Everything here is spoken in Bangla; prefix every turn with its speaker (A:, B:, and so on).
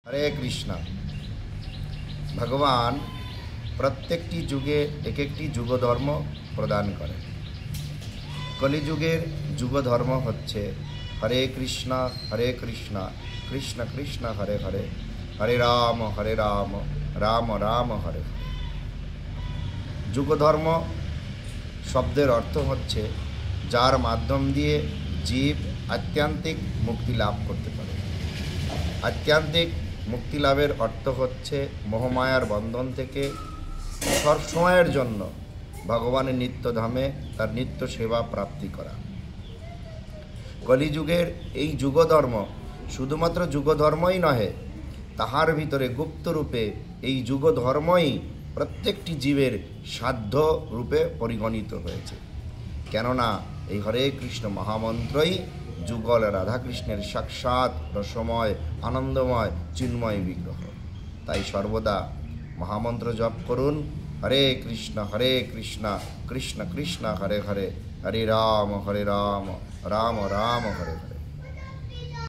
A: হরে কৃষ্ণ। ভগবান প্রত্যেকটি যুগে এক একটি যুগ ধর্ম প্রদান করেন। কলিযুগের যুগ ধর্ম হচ্ছে হরে কৃষ্ণ কৃষ্ণ কৃষ্ণ হরে হরে, হরে রাম রাম রাম হরে হরে। যুগ ধর্ম শব্দের অর্থ হচ্ছে যার মাধ্যম দিয়ে জীব আত্যন্তিক মুক্তি লাভ করতে পারে। আত্যন্তিক মুক্তি লাভের অর্থ হচ্ছে মোহমায়ার বন্ধন থেকে সবসময়ের জন্য ভগবানের নিত্যধামে তার নিত্য সেবা প্রাপ্তি করা। কলিযুগের এই যুগধর্ম শুধুমাত্র যুগধর্মই নহে, তাহার ভিতরে গুপ্তরূপে এই যুগধর্মই প্রত্যেকটি জীবের সাধ্য রূপে পরিগণিত হয়েছে। কেননা এই হরে কৃষ্ণ মহামন্ত্রই যুগল রাধাকৃষ্ণের সাক্ষাৎ রসময় আনন্দময় চিন্ময় বিগ্রহ। তাই সর্বদা মহামন্ত্র জপ করুন, হরে কৃষ্ণ কৃষ্ণ কৃষ্ণ হরে হরে, হরে রাম রাম রাম হরে হরে।